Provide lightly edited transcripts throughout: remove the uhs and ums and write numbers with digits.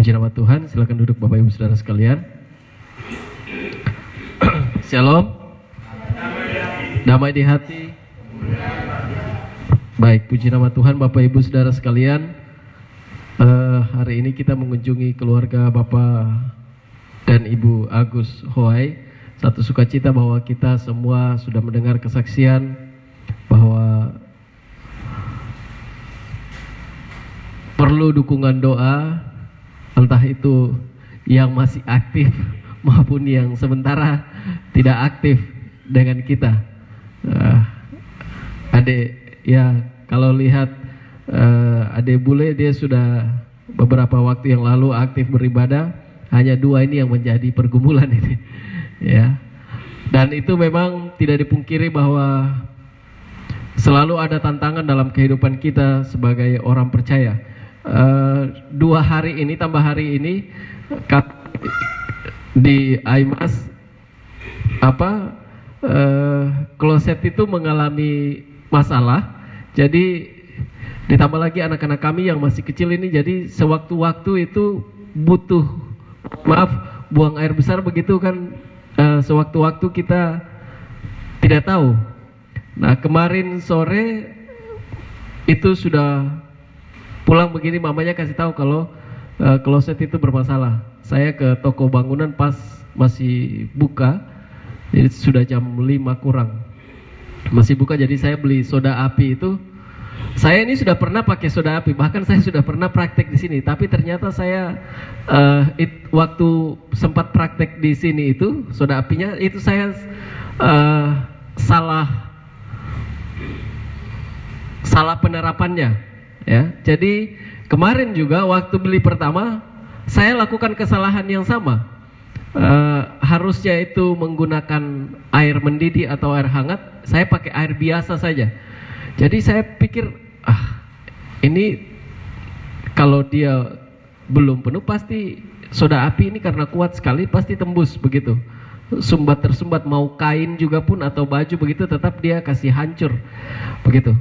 Puji nama Tuhan, silakan duduk Bapak Ibu Saudara sekalian. Shalom. Damai di hati. Baik, puji nama Tuhan Bapak Ibu Saudara sekalian. Hari ini kita mengunjungi keluarga Bapak dan Ibu Agus Hoai. Satu sukacita bahwa kita semua sudah mendengar kesaksian bahwa perlu dukungan doa, entah itu yang masih aktif maupun yang sementara tidak aktif dengan kita. Adik, ya kalau lihat adik bule, dia sudah beberapa waktu yang lalu aktif beribadah. Hanya 2 ini yang menjadi pergumulan ini, ya. Dan itu memang tidak dipungkiri bahwa selalu ada tantangan dalam kehidupan kita sebagai orang percaya. 2 hari ini, tambah hari ini di Aimas kloset itu mengalami masalah. Jadi ditambah lagi anak-anak kami yang masih kecil ini, jadi sewaktu-waktu itu butuh buang air besar begitu kan. Sewaktu-waktu kita tidak tahu. Nah, kemarin sore itu sudah pulang begini, mamanya kasih tahu kalau kloset itu bermasalah. Saya ke toko bangunan pas masih buka, jadi sudah jam 5 kurang masih buka. Jadi saya beli soda api itu. Saya ini sudah pernah pakai soda api, bahkan saya sudah pernah praktek di sini. Tapi ternyata saya waktu sempat praktek di sini itu soda apinya itu saya salah penerapannya, ya. Jadi kemarin juga waktu beli pertama saya lakukan kesalahan yang sama. Harusnya itu menggunakan air mendidih atau air hangat, saya pakai air biasa saja. Jadi saya pikir, ini kalau dia belum penuh pasti soda api ini karena kuat sekali pasti tembus begitu. Tersumbat mau kain juga pun atau baju begitu tetap dia kasih hancur begitu.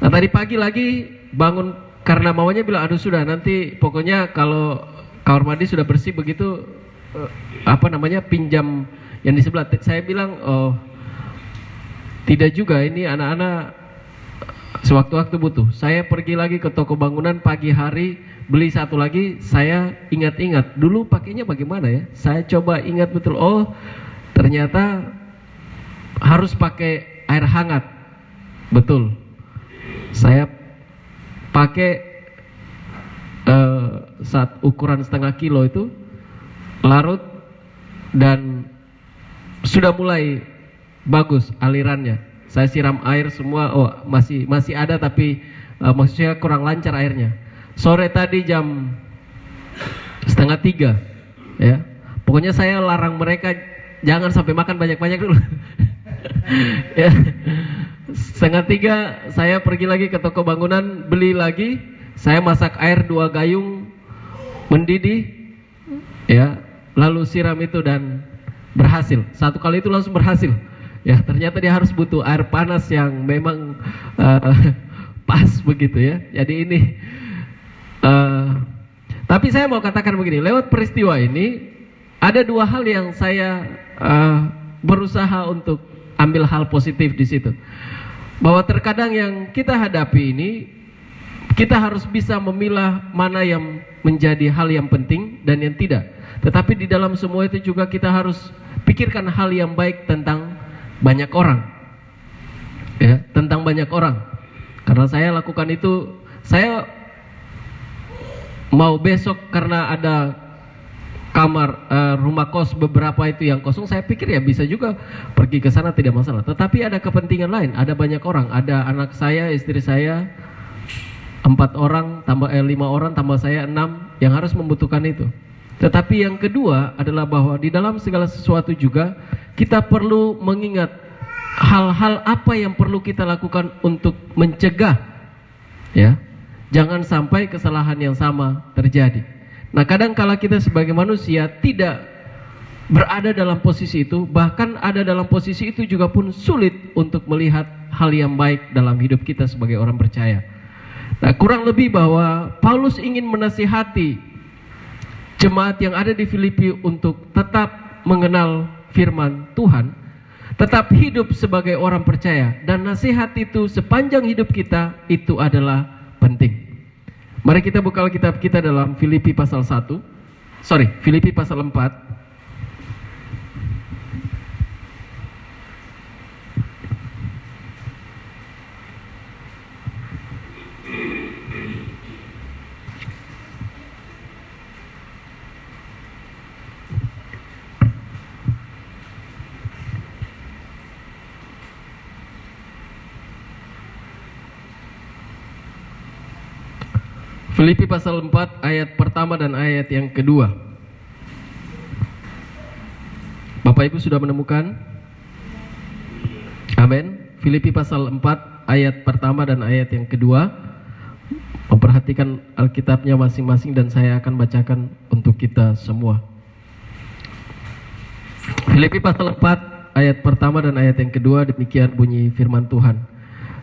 Nah, tadi pagi lagi bangun karena maunya bilang, aduh sudah nanti pokoknya kalau kamar mandi sudah bersih begitu, pinjam yang di sebelah. Saya bilang, tidak juga, ini anak-anak sewaktu-waktu butuh. Saya pergi lagi ke toko bangunan pagi hari, beli satu lagi. Saya ingat-ingat dulu pakainya bagaimana ya. Saya coba ingat betul, ternyata harus pakai air hangat. Betul, saya pakai saat ukuran setengah kilo itu, larut dan sudah mulai bagus alirannya. Saya siram air semua, masih ada tapi maksudnya kurang lancar airnya. Sore tadi jam 2:30 ya. Pokoknya saya larang mereka jangan sampai makan banyak-banyak dulu. Ya. 2:30 saya pergi lagi ke toko bangunan, beli lagi. Saya masak air 2 gayung mendidih, ya. Lalu siram itu dan berhasil. 1 kali itu langsung berhasil. Ya, ternyata dia harus butuh air panas yang memang pas begitu ya. Jadi ini tapi saya mau katakan begini, lewat peristiwa ini ada 2 hal yang saya berusaha untuk ambil hal positif di situ. Bahwa terkadang yang kita hadapi ini kita harus bisa memilah mana yang menjadi hal yang penting dan yang tidak. Tetapi di dalam semua itu juga kita harus pikirkan hal yang baik tentang banyak orang, ya, tentang banyak orang. Karena saya lakukan itu, saya mau besok karena ada kamar rumah kos beberapa itu yang kosong, saya pikir ya bisa juga pergi ke sana tidak masalah. Tetapi ada kepentingan lain, ada banyak orang, ada anak saya, istri saya, 4 orang tambah 5 orang tambah saya 6 yang harus membutuhkan itu. Tetapi yang kedua adalah bahwa di dalam segala sesuatu juga kita perlu mengingat hal-hal apa yang perlu kita lakukan untuk mencegah, ya, jangan sampai kesalahan yang sama terjadi. Nah, kadang kala kita sebagai manusia tidak berada dalam posisi itu, bahkan ada dalam posisi itu juga pun sulit untuk melihat hal yang baik dalam hidup kita sebagai orang percaya. Nah, kurang lebih bahwa Paulus ingin menasihati jemaat yang ada di Filipi untuk tetap mengenal firman Tuhan, tetap hidup sebagai orang percaya, dan nasihat itu sepanjang hidup kita itu adalah penting. Mari kita buka Alkitab kita dalam Filipi pasal 4. Filipi pasal 4 ayat pertama dan ayat yang kedua. Bapak Ibu sudah menemukan? Amin. Filipi pasal 4 ayat pertama dan ayat yang kedua. Memperhatikan Alkitabnya masing-masing dan saya akan bacakan untuk kita semua. Filipi pasal 4 ayat pertama dan ayat yang kedua, demikian bunyi firman Tuhan.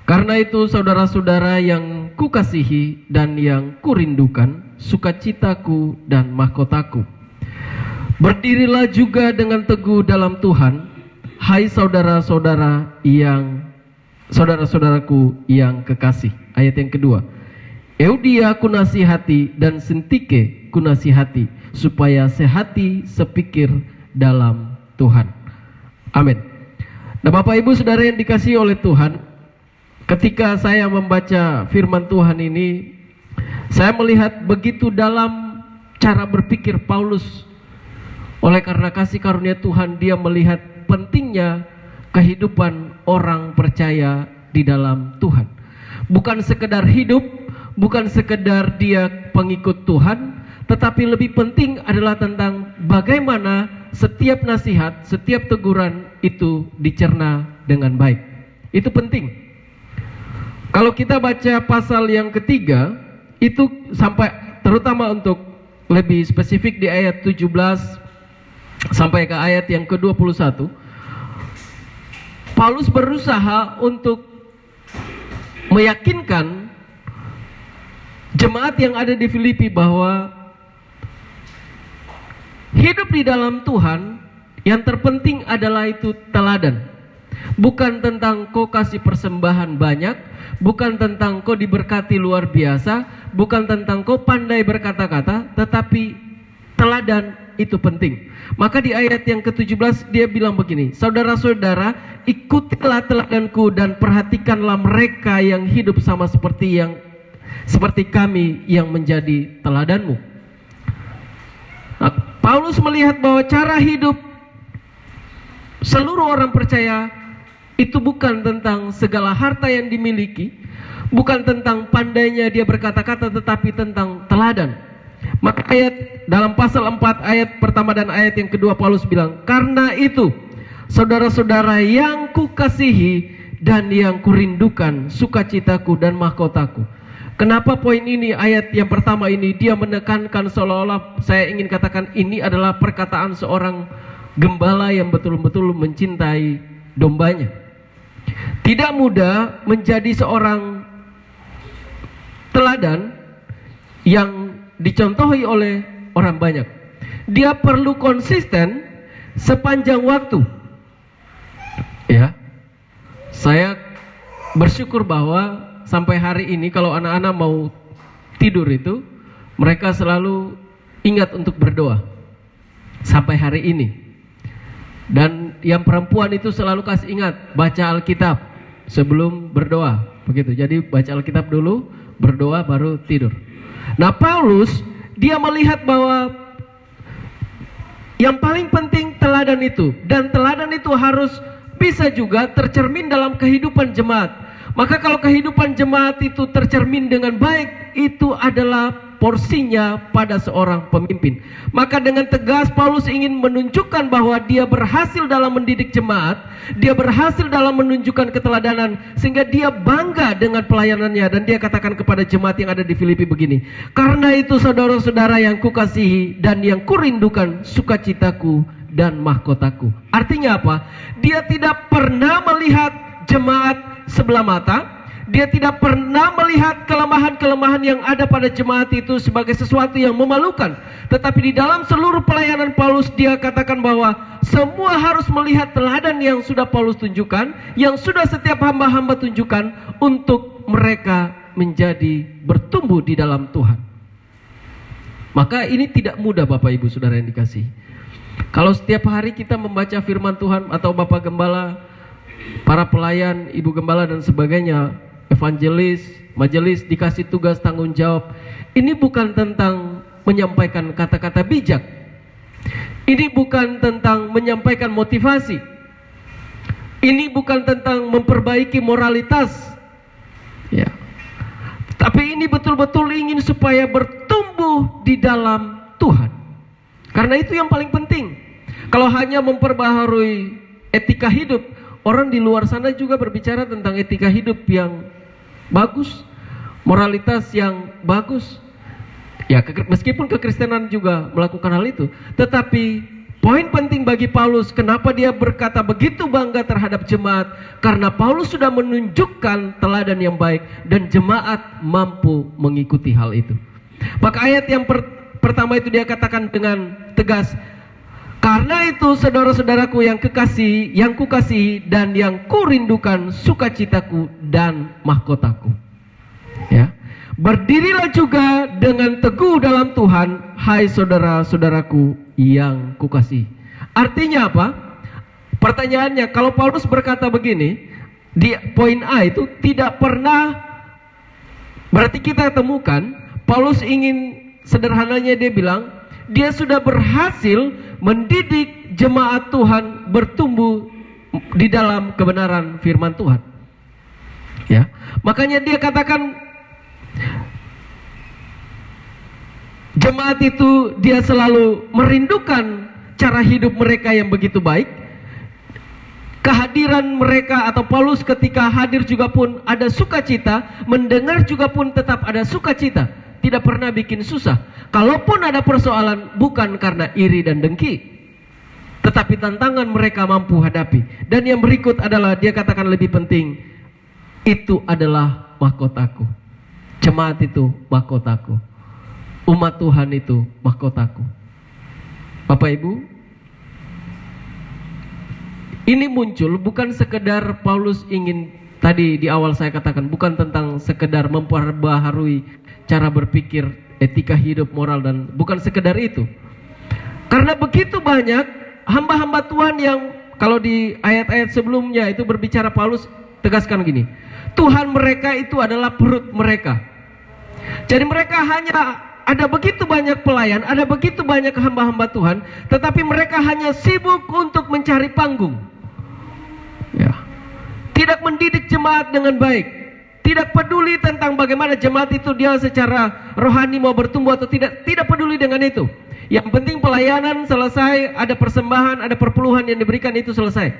Karena itu saudara-saudara yang kukasihi dan yang kurindukan, sukacitaku dan mahkotaku, berdirilah juga dengan teguh dalam Tuhan, hai saudara-saudaraku yang kekasih. Ayat yang kedua, Eudia kunasihati dan Sintike kunasihati, supaya sehati sepikir dalam Tuhan. Amin. Nah, Bapak Ibu Saudara yang dikasihi oleh Tuhan, ketika saya membaca firman Tuhan ini, saya melihat begitu dalam cara berpikir Paulus. Oleh karena kasih karunia Tuhan, dia melihat pentingnya kehidupan orang percaya di dalam Tuhan. Bukan sekedar hidup, bukan sekedar dia pengikut Tuhan, tetapi lebih penting adalah tentang bagaimana setiap nasihat, setiap teguran itu dicerna dengan baik. Itu penting. Kalau kita baca pasal yang ketiga, itu sampai terutama untuk lebih spesifik di ayat 17 sampai ke ayat yang ke-21, Paulus berusaha untuk meyakinkan jemaat yang ada di Filipi bahwa hidup di dalam Tuhan yang terpenting adalah itu teladan. Bukan tentang kau kasih persembahan banyak, bukan tentang kau diberkati luar biasa, bukan tentang kau pandai berkata-kata, tetapi teladan itu penting. Maka di ayat yang ke-17 dia bilang begini, saudara-saudara, ikutilah teladanku dan perhatikanlah mereka yang hidup sama seperti kami yang menjadi teladanmu. Nah, Paulus melihat bahwa cara hidup seluruh orang percaya itu bukan tentang segala harta yang dimiliki, bukan tentang pandainya dia berkata-kata, tetapi tentang teladan. Maka ayat dalam pasal 4 ayat pertama dan ayat yang kedua Paulus bilang, karena itu saudara-saudara yang kukasihi dan yang kurindukan, sukacitaku dan mahkotaku. Kenapa poin ini, ayat yang pertama ini dia menekankan seolah-olah saya ingin katakan ini adalah perkataan seorang gembala yang betul-betul mencintai dombanya. Tidak mudah menjadi seorang teladan yang dicontohi oleh orang banyak. Dia perlu konsisten sepanjang waktu. Ya, saya bersyukur bahwa sampai hari ini kalau anak-anak mau tidur itu, mereka selalu ingat untuk berdoa. Sampai hari ini. Dan yang perempuan itu selalu kasih ingat baca Alkitab sebelum berdoa, begitu. Jadi baca Alkitab dulu, berdoa baru tidur. Nah, Paulus dia melihat bahwa yang paling penting teladan itu, dan teladan itu harus bisa juga tercermin dalam kehidupan jemaat. Maka kalau kehidupan jemaat itu tercermin dengan baik, itu adalah porsinya pada seorang pemimpin. Maka dengan tegas Paulus ingin menunjukkan bahwa dia berhasil dalam mendidik jemaat, dia berhasil dalam menunjukkan keteladanan, sehingga dia bangga dengan pelayanannya. Dan dia katakan kepada jemaat yang ada di Filipi begini, karena itu saudara-saudara yang kukasihi dan yang kurindukan, sukacitaku dan mahkotaku. Artinya apa? Dia tidak pernah melihat jemaat sebelah mata. Dia tidak pernah melihat kelemahan-kelemahan yang ada pada jemaat itu sebagai sesuatu yang memalukan. Tetapi di dalam seluruh pelayanan Paulus, dia katakan bahwa semua harus melihat teladan yang sudah Paulus tunjukkan, yang sudah setiap hamba-hamba tunjukkan, untuk mereka menjadi bertumbuh di dalam Tuhan. Maka ini tidak mudah Bapak Ibu Saudara yang dikasihi. Kalau setiap hari kita membaca firman Tuhan, atau Bapak Gembala, para pelayan, Ibu Gembala dan sebagainya, evangelis, majelis dikasih tugas tanggung jawab, ini bukan tentang menyampaikan kata-kata bijak. Ini bukan tentang menyampaikan motivasi. Ini bukan tentang memperbaiki moralitas. Ya. Tapi ini betul-betul ingin supaya bertumbuh di dalam Tuhan. Karena itu yang paling penting. Kalau hanya memperbaharui etika hidup, orang di luar sana juga berbicara tentang etika hidup yang bagus, moralitas yang bagus. Ya, meskipun kekristenan juga melakukan hal itu, tetapi poin penting bagi Paulus, kenapa dia berkata begitu bangga terhadap jemaat? Karena Paulus sudah menunjukkan teladan yang baik dan jemaat mampu mengikuti hal itu. Maka ayat yang pertama itu dia katakan dengan tegas, karena itu saudara-saudaraku yang kekasih, yang kukasihi dan yang kurindukan, sukacitaku dan mahkotaku. Ya. Berdirilah juga dengan teguh dalam Tuhan, hai saudara-saudaraku yang kukasihi. Artinya apa? Pertanyaannya, kalau Paulus berkata begini, di poin A itu tidak pernah, berarti kita temukan, Paulus ingin, sederhananya dia bilang, dia sudah berhasil mendidik jemaat Tuhan bertumbuh di dalam kebenaran firman Tuhan. Ya, makanya dia katakan jemaat itu dia selalu merindukan cara hidup mereka yang begitu baik. Kehadiran mereka atau Paulus ketika hadir juga pun ada sukacita, mendengar juga pun tetap ada sukacita, tidak pernah bikin susah. Kalaupun ada persoalan, bukan karena iri dan dengki, tetapi tantangan mereka mampu hadapi. Dan yang berikut adalah dia katakan lebih penting, itu adalah mahkotaku. Jemaat itu mahkotaku. Umat Tuhan itu mahkotaku. Bapak Ibu, ini muncul bukan sekedar Paulus ingin, tadi di awal saya katakan, bukan tentang sekedar memperbaharui cara berpikir, etika hidup, moral, dan bukan sekedar itu. Karena begitu banyak hamba-hamba Tuhan yang, kalau di ayat-ayat sebelumnya itu berbicara, Paulus tegaskan gini, Tuhan mereka itu adalah perut mereka. Jadi mereka hanya, ada begitu banyak pelayan, ada begitu banyak hamba-hamba Tuhan, tetapi mereka hanya sibuk untuk mencari panggung. Ya. Tidak mendidik jemaat dengan baik. Tidak peduli tentang bagaimana jemaat itu dia secara rohani mau bertumbuh atau tidak. Tidak peduli dengan itu. Yang penting pelayanan selesai, ada persembahan, ada perpuluhan yang diberikan, itu selesai.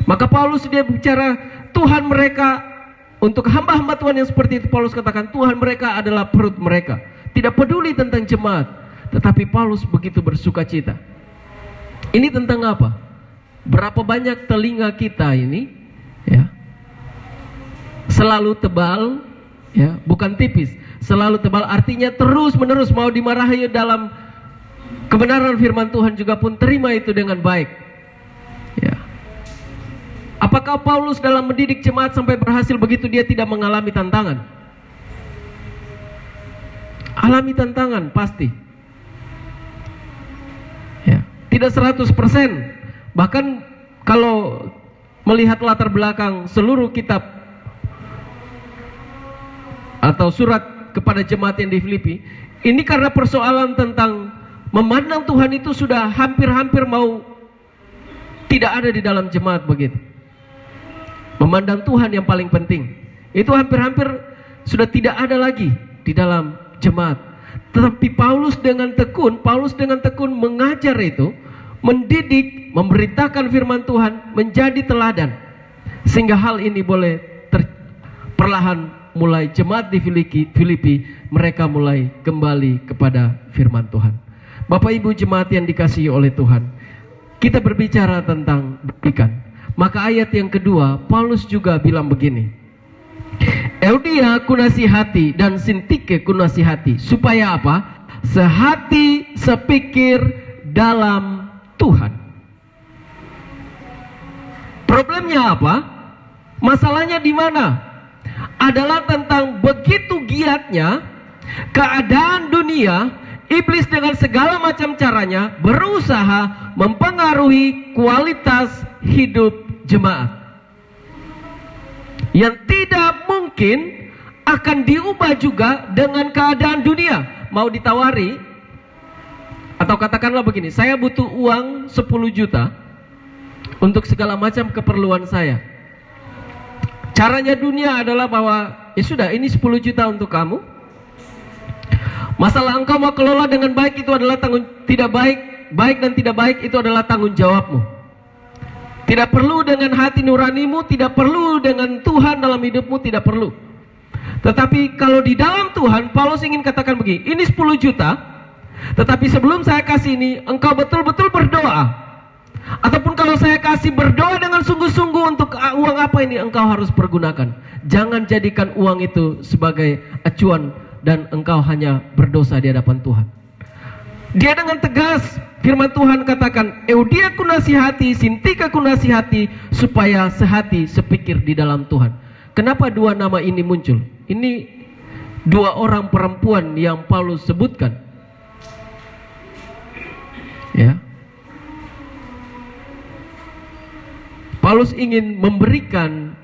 Maka Paulus dia bicara Tuhan mereka, untuk hamba-hamba Tuhan yang seperti itu Paulus katakan Tuhan mereka adalah perut mereka. Tidak peduli tentang jemaat, tetapi Paulus begitu bersukacita. Ini tentang apa? Berapa banyak telinga kita ini, ya, selalu tebal, ya, bukan tipis, selalu tebal, artinya terus menerus mau dimarahi dalam kebenaran firman Tuhan juga pun terima itu dengan baik. Ya. Apakah Paulus dalam mendidik jemaat sampai berhasil begitu dia tidak mengalami tantangan? Alami tantangan pasti. Ya, tidak 100%. Bahkan kalau melihat latar belakang seluruh kitab atau surat kepada jemaat yang di Filipi, ini karena persoalan tentang memandang Tuhan itu sudah hampir-hampir mau tidak ada di dalam jemaat begitu. Memandang Tuhan yang paling penting, itu hampir-hampir sudah tidak ada lagi di dalam jemaat. Tetapi Paulus dengan tekun mengajar itu, mendidik, memberitakan firman Tuhan, menjadi teladan. Sehingga hal ini boleh perlahan mulai jemaat di Filipi, mereka mulai kembali kepada firman Tuhan. Bapak Ibu jemaat yang dikasihi oleh Tuhan, kita berbicara tentang ikan. Maka ayat yang kedua, Paulus juga bilang begini, Eudia kunasihati dan Sintike kunasihati. Supaya apa? Sehati, sepikir dalam Tuhan. Problemnya apa? Masalahnya di mana? Adalah tentang begitu giatnya keadaan dunia, iblis dengan segala macam caranya berusaha mempengaruhi kualitas hidup jemaat, yang tidak mungkin akan diubah juga dengan keadaan dunia. Mau ditawari, atau katakanlah begini, saya butuh uang 10 juta untuk segala macam keperluan saya. Caranya dunia adalah bahwa ya sudah, ini 10 juta untuk kamu. Masalah engkau mau kelola dengan baik itu adalah tidak baik dan tidak baik itu adalah tanggung jawabmu. Tidak perlu dengan hati nuranimu, tidak perlu dengan Tuhan dalam hidupmu, tidak perlu. Tetapi kalau di dalam Tuhan, Paulus ingin katakan begini, ini 10 juta, tetapi sebelum saya kasih ini, engkau betul-betul berdoa. Ataupun kalau saya kasih berdoa dengan sungguh-sungguh untuk uang apa ini engkau harus pergunakan. Jangan jadikan uang itu sebagai acuan dan engkau hanya berdosa di hadapan Tuhan. Dia dengan tegas, firman Tuhan katakan, Eudia kunasihati, Sintika kunasihati, supaya sehati, sepikir di dalam Tuhan. Kenapa dua nama ini muncul? Ini dua orang perempuan yang Paulus sebutkan. Ya. Paulus ingin memberikan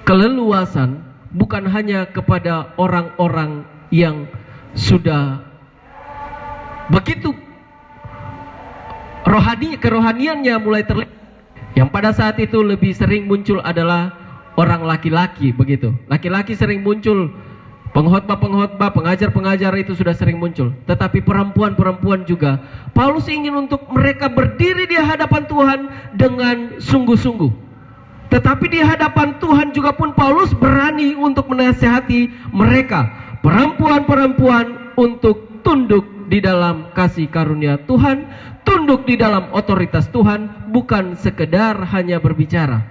keleluasan bukan hanya kepada orang-orang yang sudah begitu kerohaniannya mulai terlihat. Yang pada saat itu lebih sering muncul adalah orang laki-laki begitu. Laki-laki sering muncul, pengkhotbah-pengkhotbah, pengajar-pengajar itu sudah sering muncul. Tetapi perempuan-perempuan juga, Paulus ingin untuk mereka berdiri di hadapan Tuhan dengan sungguh-sungguh. Tetapi di hadapan Tuhan juga pun Paulus berani untuk menasihati mereka, perempuan-perempuan, untuk tunduk di dalam kasih karunia Tuhan, tunduk di dalam otoritas Tuhan, bukan sekedar hanya berbicara.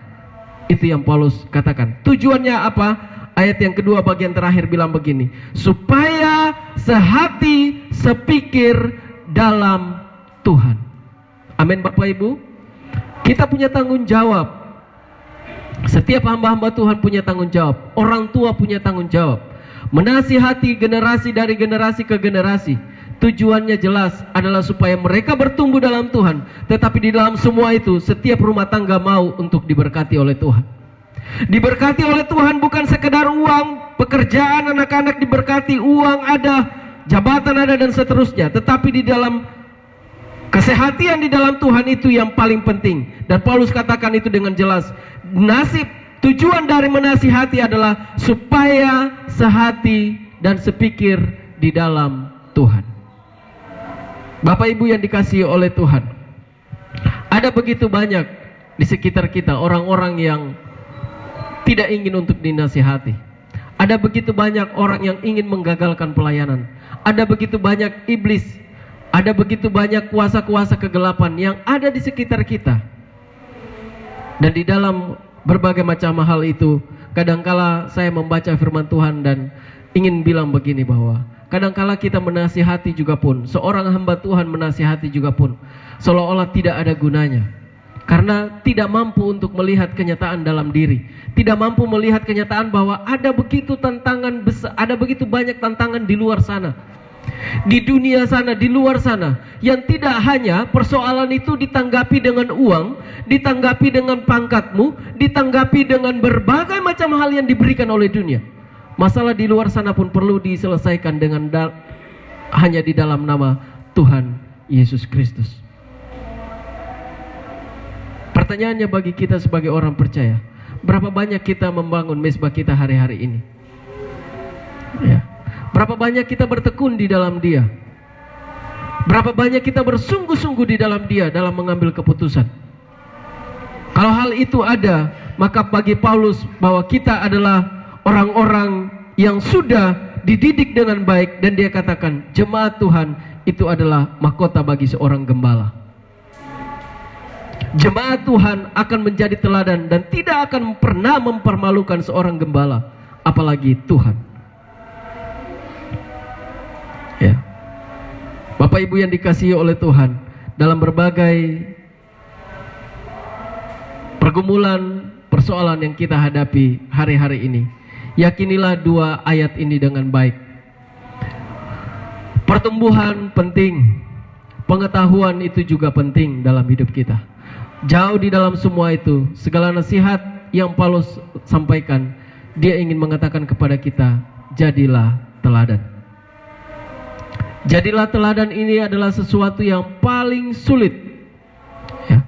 Itu yang Paulus katakan. Tujuannya apa? Ayat yang kedua bagian terakhir bilang begini, supaya sehati, sepikir dalam Tuhan. Amin Bapak Ibu. Kita punya tanggung jawab. Setiap hamba-hamba Tuhan punya tanggung jawab. Orang tua punya tanggung jawab. Menasihati generasi dari generasi ke generasi. Tujuannya jelas adalah supaya mereka bertumbuh dalam Tuhan. Tetapi di dalam semua itu, setiap rumah tangga mau untuk diberkati oleh Tuhan. Diberkati oleh Tuhan bukan sekedar uang, pekerjaan anak-anak diberkati, uang ada, jabatan ada dan seterusnya. Tetapi di dalam kesehatan di dalam Tuhan itu yang paling penting. Dan Paulus katakan itu dengan jelas. Nasib, tujuan dari menasihati adalah supaya sehati dan sepikir di dalam Tuhan. Bapak Ibu yang dikasihi oleh Tuhan, ada begitu banyak di sekitar kita orang-orang yang tidak ingin untuk dinasihati. Ada begitu banyak orang yang ingin menggagalkan pelayanan. Ada begitu banyak iblis, ada begitu banyak kuasa-kuasa kegelapan yang ada di sekitar kita. Dan di dalam berbagai macam hal itu, kadangkala saya membaca firman Tuhan dan ingin bilang begini, bahwa kadangkala kita menasihati juga pun, seorang hamba Tuhan menasihati juga pun, seolah-olah tidak ada gunanya. Karena tidak mampu untuk melihat kenyataan dalam diri. Tidak mampu melihat kenyataan bahwa ada begitu tantangan besar, ada begitu banyak tantangan di luar sana, di dunia sana, di luar sana, yang tidak hanya persoalan itu ditanggapi dengan uang, ditanggapi dengan pangkatmu, ditanggapi dengan berbagai macam hal yang diberikan oleh dunia. Masalah di luar sana pun perlu diselesaikan dengan hanya di dalam nama Tuhan Yesus Kristus. Pertanyaannya bagi kita sebagai orang percaya, berapa banyak kita membangun mezbah kita hari-hari ini? Ya. Berapa banyak kita bertekun di dalam Dia? Berapa banyak kita bersungguh-sungguh di dalam Dia dalam mengambil keputusan? Kalau hal itu ada, maka bagi Paulus bahwa kita adalah orang-orang yang sudah dididik dengan baik, dan dia katakan jemaat Tuhan itu adalah mahkota bagi seorang gembala. Jemaat Tuhan akan menjadi teladan dan tidak akan pernah mempermalukan seorang gembala. apalagi Tuhan. Ya. Bapak Ibu yang dikasihi oleh Tuhan, dalam berbagai pergumulan, persoalan yang kita hadapi hari-hari ini, yakinilah dua ayat ini dengan baik. Pertumbuhan penting, pengetahuan itu juga penting dalam hidup kita. Jauh di dalam semua itu, segala nasihat yang Paulus sampaikan, dia ingin mengatakan kepada kita, jadilah teladan. Jadilah teladan ini adalah sesuatu yang paling sulit, ya.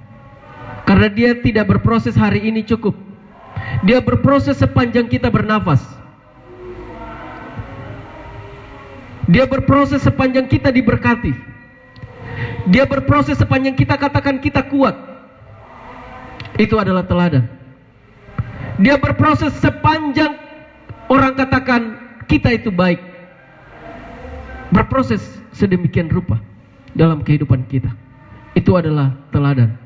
Karena dia tidak berproses hari ini cukup. Dia berproses sepanjang kita bernafas. Dia berproses sepanjang kita diberkati. Dia berproses sepanjang kita katakan kita kuat. Itu adalah teladan. Dia berproses sepanjang orang katakan kita itu baik. Berproses sedemikian rupa dalam kehidupan kita. Itu adalah teladan.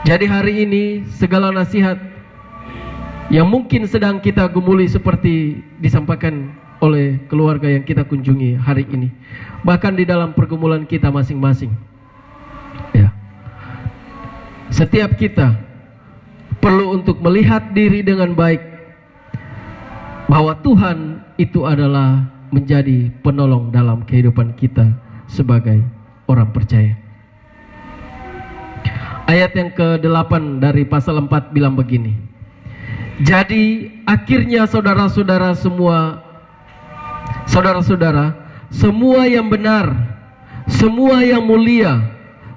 Jadi hari ini segala nasihat yang mungkin sedang kita gumuli seperti disampaikan oleh keluarga yang kita kunjungi hari ini, bahkan di dalam pergumulan kita masing-masing, ya. Setiap kita perlu untuk melihat diri dengan baik, bahwa Tuhan itu adalah menjadi penolong dalam kehidupan kita sebagai orang percaya. Ayat yang ke-8 dari pasal 4 bilang begini. Jadi akhirnya saudara-saudara, semua yang benar, semua yang mulia,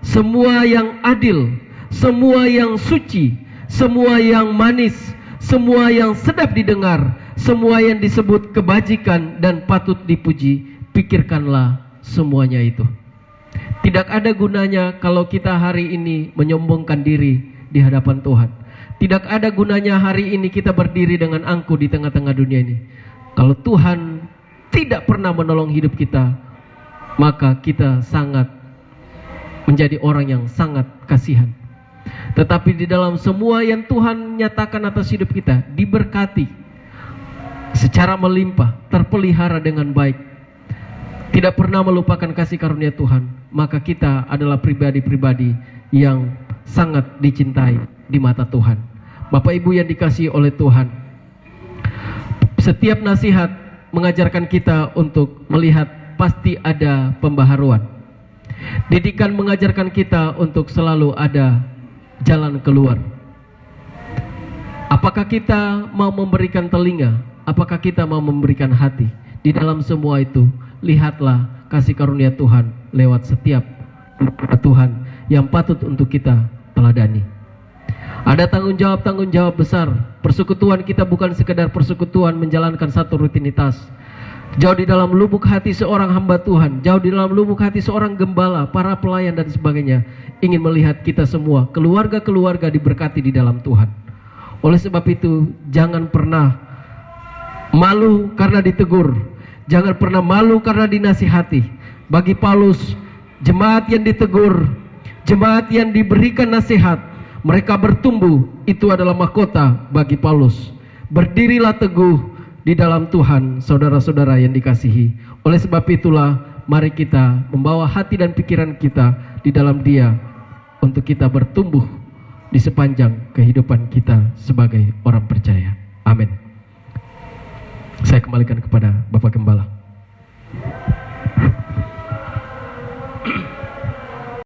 semua yang adil, semua yang suci, semua yang manis, semua yang sedap didengar, semua yang disebut kebajikan dan patut dipuji, pikirkanlah semuanya itu. Tidak ada gunanya kalau kita hari ini menyombongkan diri di hadapan Tuhan. Tidak ada gunanya hari ini kita berdiri dengan angkuh di tengah-tengah dunia ini. Kalau Tuhan tidak pernah menolong hidup kita, maka kita sangat menjadi orang yang sangat kasihan. Tetapi di dalam semua yang Tuhan nyatakan atas hidup kita, diberkati secara melimpah, terpelihara dengan baik, tidak pernah melupakan kasih karunia Tuhan, maka kita adalah pribadi-pribadi yang sangat dicintai di mata Tuhan. Bapak Ibu yang dikasihi oleh Tuhan, setiap nasihat mengajarkan kita untuk melihat pasti ada pembaharuan. Didikan mengajarkan kita untuk selalu ada jalan keluar. Apakah kita mau memberikan telinga? Apakah kita mau memberikan hati? Di dalam semua itu, lihatlah kasih karunia Tuhan lewat setiap Tuhan yang patut untuk kita teladani. Ada tanggung jawab besar. Persekutuan kita bukan sekedar persekutuan menjalankan satu rutinitas. Jauh di dalam lubuk hati seorang hamba Tuhan, jauh di dalam lubuk hati seorang gembala, para pelayan dan sebagainya, ingin melihat kita semua, keluarga-keluarga diberkati di dalam Tuhan. Oleh sebab itu, jangan pernah malu karena ditegur. Jangan pernah malu karena dinasihati. Bagi Paulus, jemaat yang ditegur, jemaat yang diberikan nasihat, mereka bertumbuh, itu adalah mahkota bagi Paulus. Berdirilah teguh di dalam Tuhan, saudara-saudara yang dikasihi. Oleh sebab itulah, mari kita membawa hati dan pikiran kita di dalam Dia, untuk kita bertumbuh di sepanjang kehidupan kita sebagai orang percaya. Amin. Saya kembalikan kepada Bapak Gembala.